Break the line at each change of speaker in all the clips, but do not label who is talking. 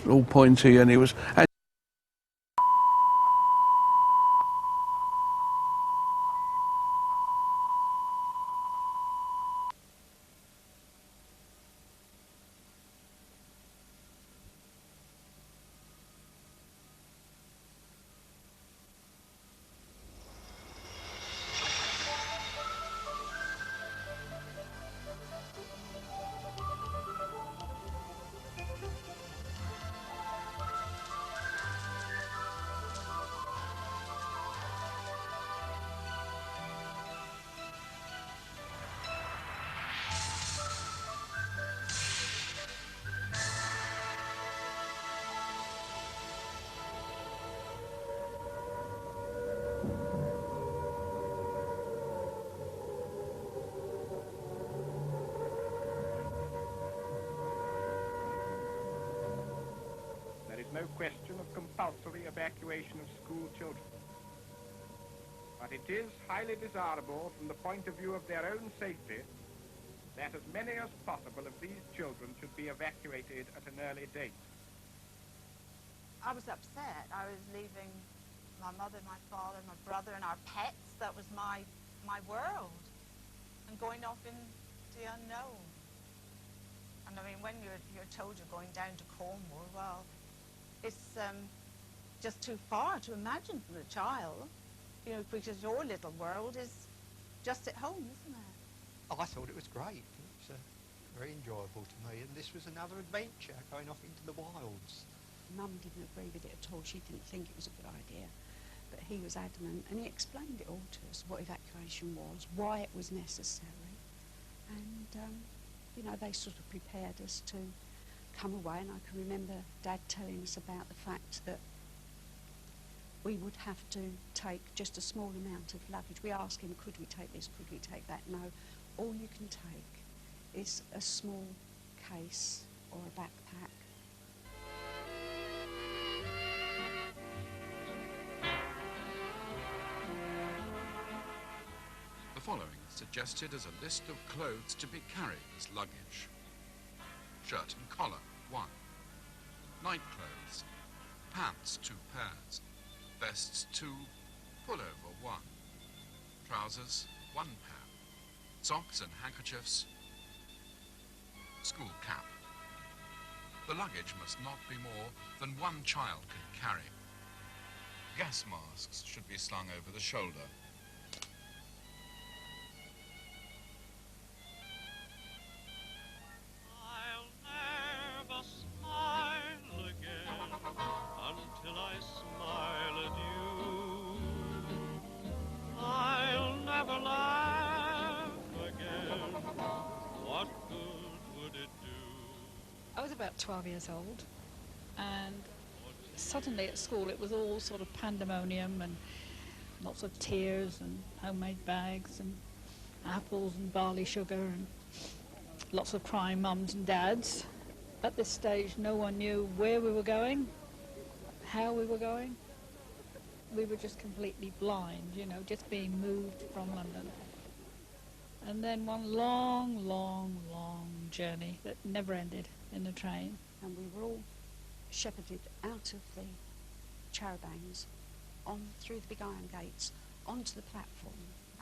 all pointy, and he was...
There is no question of compulsory evacuation of school children. But it is highly desirable from the point of view of their own safety that as many as possible of these children should be evacuated at an early date.
I was upset. I was leaving my mother, my father, my brother, and our pets. That was my world. And going off into the unknown. And I mean, when you're told you're going down to Cornwall, well, it's just too far to imagine for a child, you know, because your little world is just at home, isn't it?
Oh, I thought it was great. It was very enjoyable to me, and this was another adventure, going off into the wilds.
Mum didn't agree with it at all. She didn't think it was a good idea, but he was adamant, and he explained it all to us, what evacuation was, why it was necessary, and you know, they sort of prepared us to come away. And I can remember Dad telling us about the fact that we would have to take just a small amount of luggage. We asked him, could we take this, could we take that? No, all you can take is a small case or a backpack.
The following is suggested as a list of clothes to be carried as luggage. Shirt and collar, 1. Night clothes. Pants, 2 pairs. Vests, 2. Pullover, 1. Trousers, 1 pair. Socks and handkerchiefs. School cap. The luggage must not be more than 1 child can carry. Gas masks should be slung over the shoulder.
I was about 12 years old, and suddenly at school it was all sort of pandemonium and lots of tears and homemade bags and apples and barley sugar and lots of crying mums and dads. At this stage no one knew where we were going, how we were going. We were just completely blind, you know, just being moved from London. And then one long, long, long journey that never ended in the train.
And we were all shepherded out of the charabancs, on through the big iron gates, onto the platform,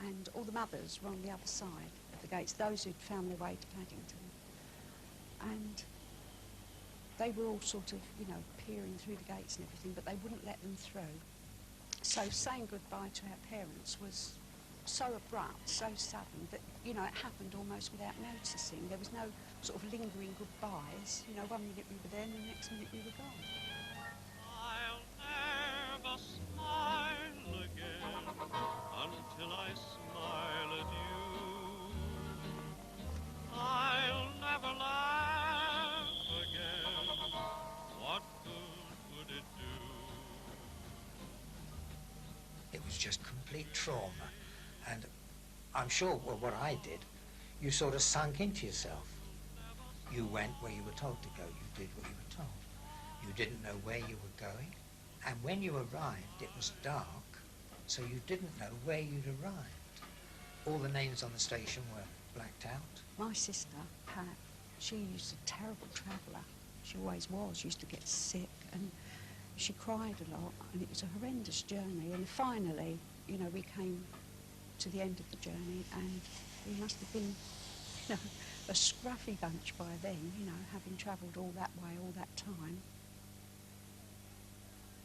and all the mothers were on the other side of the gates, those who'd found their way to Paddington. And they were all sort of, you know, peering through the gates and everything, but they wouldn't let them through. So saying goodbye to our parents was so abrupt, so sudden, that, you know, it happened almost without noticing. There was no sort of lingering goodbyes. You know, one minute we were there and the next minute we were gone.
I'll never smile again until I smile at you. I'll never laugh again. What good would it do?
It was just complete trauma. And I'm sure, well, what I did, you sort of sunk into yourself. You went where you were told to go. You did what you were told. You didn't know where you were going. And when you arrived, it was dark, so you didn't know where you'd arrived. All the names on the station were blacked out.
My sister, Pat, she was a terrible traveller. She always was, used to get sick, and she cried a lot, and it was a horrendous journey. And finally, you know, we came to the end of the journey, and we must have been, you know, a scruffy bunch by then, you know, having travelled all that way, all that time.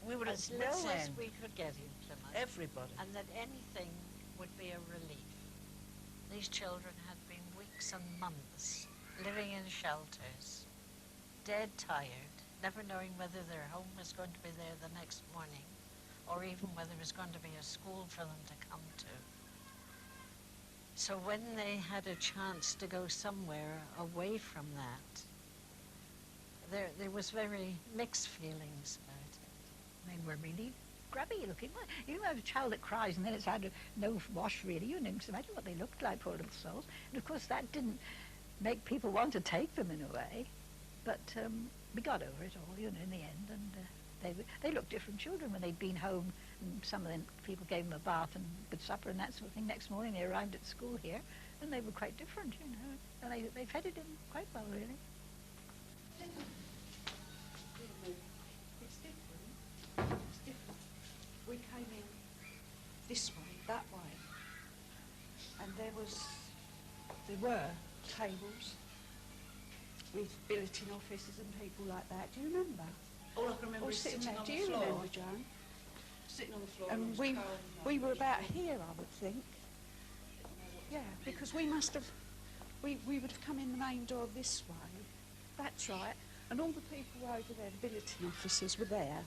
We were
As
at
low
wit's
as
end,
we could get in Plymouth.
everybody.
And that anything would be a relief. These children had been weeks and months living in shelters, dead tired, never knowing whether their home was going to be there the next morning, or even whether there was going to be a school for them to come to. So when they had a chance to go somewhere away from that, there was very mixed feelings about it.
They were really grubby looking. You have a child that cries and then it's had no wash really. You can imagine what they looked like, poor little souls. And of course that didn't make people want to take them in a way. But we got over it all, you know, in the end. And they looked different children when they'd been home. And some of them people gave them a bath and good supper and that sort of thing. Next morning they arrived at school here and they were quite different, you know. And they fitted in quite well, really.
It's different. It's different. We came in this way, that way, and there were tables with billeting officers and people like that. Do you remember?
All I can remember
All
is
sitting there.
on
Do
the
you
floor.
remember, Joan?
Sitting on the floor.
And
it was
we
cold.
were about here, I would think. Yeah, because we must have, we would have come in the main door this way. That's right. And all the people were over there, the billeting officers were there.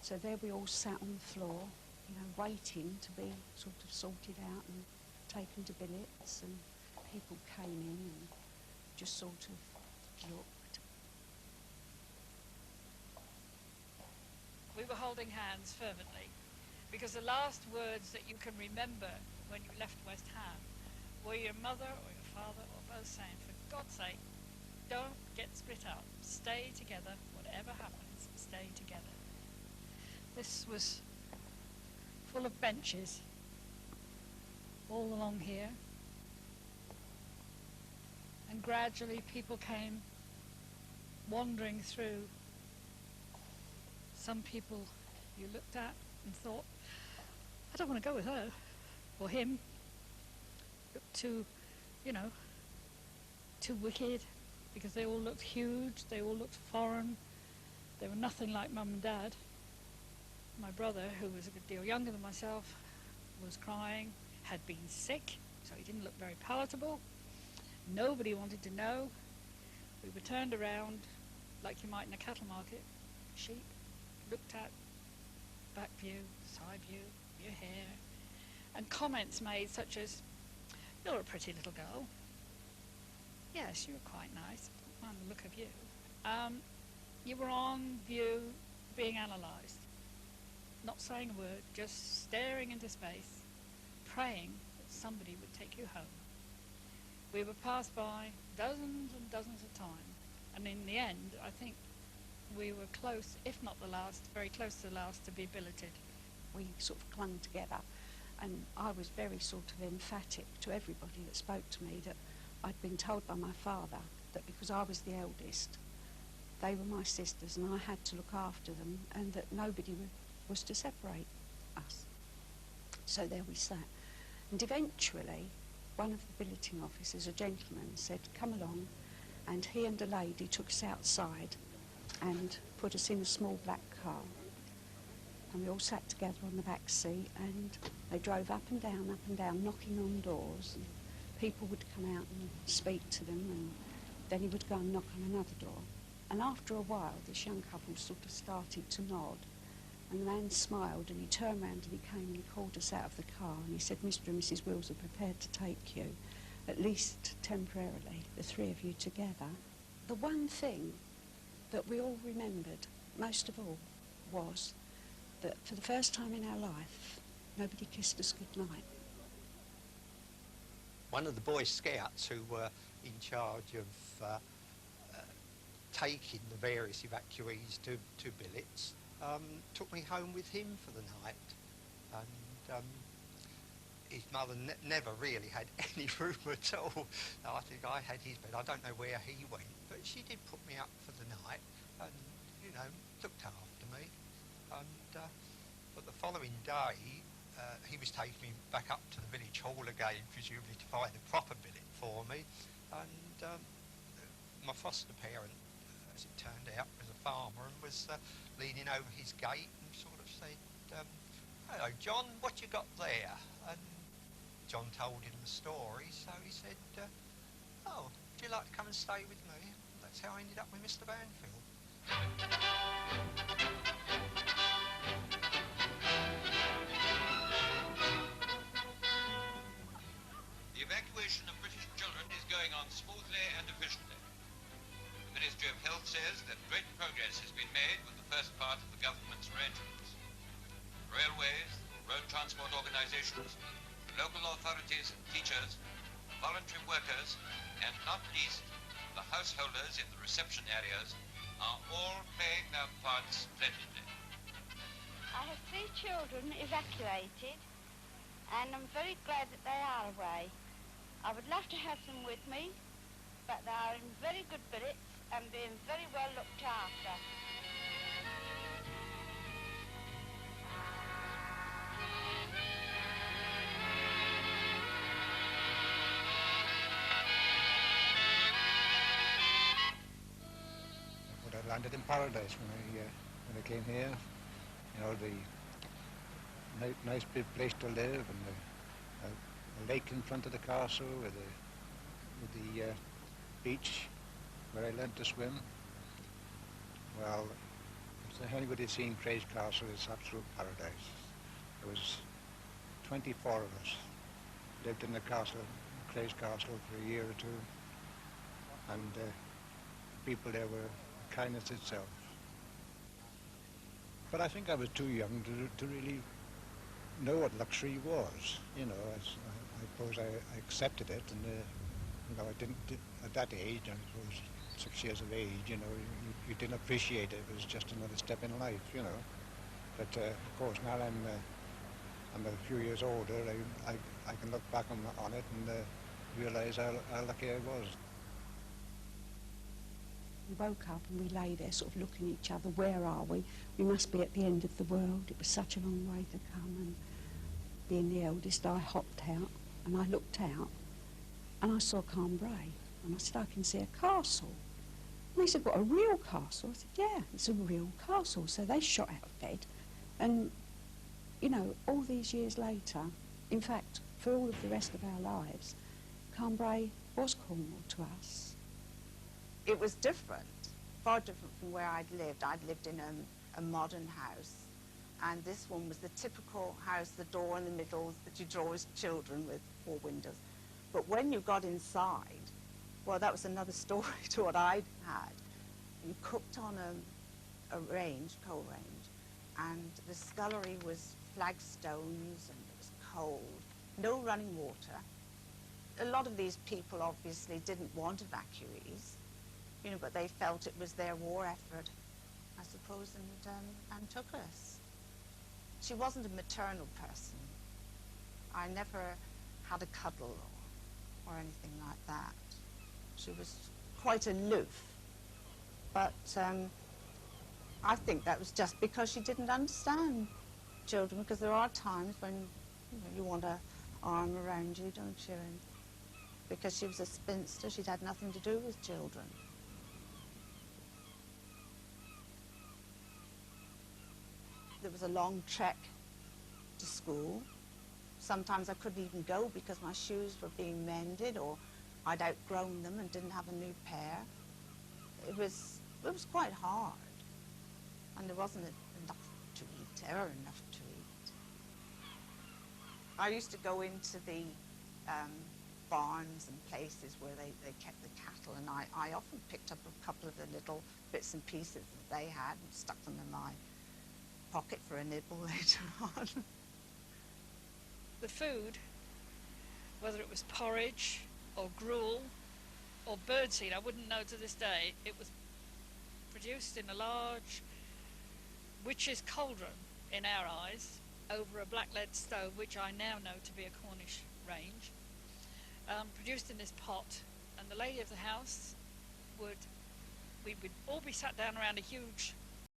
So there we all sat on the floor, you know, waiting to be sort of sorted out and taken to billets, and people came in and just sort of looked.
We were holding hands fervently, because the last words that you can remember when you left West Ham were your mother or your father or both saying, for God's sake, don't get split up. Stay together. Whatever happens, stay together. This was full of benches all along here. And gradually people came wandering through. Some people you looked at and thought, I don't want to go with her or him. Looked too, you know, too wicked, because they all looked huge, they all looked foreign. They were nothing like Mum and Dad. My brother, who was a good deal younger than myself, was crying, had been sick, so he didn't look very palatable. Nobody wanted to know. We were turned around like you might in a cattle market. Sheep, looked at, back view, side view, your hair, and comments made such as, you're a pretty little girl. Yes, you were quite nice. Mind the look of you. You were on view being analysed. Not saying a word, just staring into space, praying that somebody would take you home. We were passed by dozens and dozens of times, and in the end, I think we were close, if not the last, very close to the last to be billeted.
We sort of clung together, and I was very sort of emphatic to everybody that spoke to me that I'd been told by my father that because I was the eldest, they were my sisters and I had to look after them, and that nobody was to separate us. So there we sat. And eventually, one of the billeting officers, a gentleman, said, come along, and he and a lady took us outside and put us in a small black car. And we all sat together on the back seat, and they drove up and down, knocking on doors. And people would come out and speak to them, and then he would go and knock on another door. And after a while, this young couple sort of started to nod, and the man smiled, and he turned round and he came and he called us out of the car, and he said, Mr. and Mrs. Wills are prepared to take you, at least temporarily, the three of you together. The one thing that we all remembered, most of all, was that for the first time in our life, nobody kissed us goodnight.
One of the Boy Scouts who were in charge of taking the various evacuees to billets took me home with him for the night, and his mother never really had any room at all. I think I had his bed. I don't know where he went. but she did put me up for the night and, you know, looked after me. And but the following day, he was taking me back up to the village hall again, presumably to find a proper billet for me. And my foster parent, as it turned out, was a farmer and was leaning over his gate and sort of said, "Hello, John, what you got there?" And John told him the story, so he said, "Oh, would you like to come and stay with me?" And that's how I ended up with Mr. Banfield.
The evacuation of British children is going on smoothly and efficiently. The Ministry of Health says that great progress has been made with the first part of the government's arrangements. Railways, road transport organizations, local authorities and teachers, voluntary workers, and not least the householders in the reception areas are all playing their parts splendidly.
I have 3 children evacuated, and I'm very glad that they are away. I would love to have them with me, but they are in very good billets and being very well looked after.
But I landed in paradise when I came here. You know, the nice big place to live, and a lake in front of the castle with the beach where I learned to swim. Well, if anybody's seen Caerhays Castle, it's absolute paradise. There was 24 of us lived in the castle, Caerhays Castle, for a year or two, and the people there were kindness itself. But I think I was too young to really know what luxury was. You know, I suppose I accepted it, and you know, I didn't at that age. I was 6 years of age. You know, you didn't appreciate it. It was just another step in life. You know, but of course now I'm a few years older. I can look back on it and realise how lucky I was.
We woke up and we lay there sort of looking at each other. Where are we? We must be at the end of the world. It was such a long way to come, and being the eldest, I hopped out and I looked out and I saw Cambrai, and I said, I can see a castle. And they said, what, a real castle? I said, yeah, it's a real castle. So they shot out of bed, and you know, all these years later, in fact, for all of the rest of our lives, Cambrai was Cornwall to us.
It was different, far different from where I'd lived. I'd lived in a modern house, and this one was the typical house, the door in the middle that you draw as children with 4 windows. But when you got inside, well, that was another story to what I'd had. You cooked on a range, coal range, and the scullery was flagstones, and it was cold, no running water. A lot of these people obviously didn't want evacuees, you know, but they felt it was their war effort, I suppose, and took us. She wasn't a maternal person. I never had a cuddle or anything like that. She was quite aloof, but I think that was just because she didn't understand children, because there are times when you want an arm around you, don't you? And because she was a spinster, she'd had nothing to do with children. There was a long trek to school. Sometimes I couldn't even go because my shoes were being mended, or I'd outgrown them and didn't have a new pair. It was quite hard, and there wasn't enough to eat, ever enough to eat. I used to go into the barns and places where they kept the cattle, and I often picked up a couple of the little bits and pieces that they had and stuck them in my pocket for a nibble later on.
The food, whether it was porridge or gruel or birdseed, I wouldn't know to this day. It was produced in a large witch's cauldron, in our eyes, over a black lead stove, which I now know to be a Cornish range, produced in this pot, and the lady of the house would we would all be sat down around a huge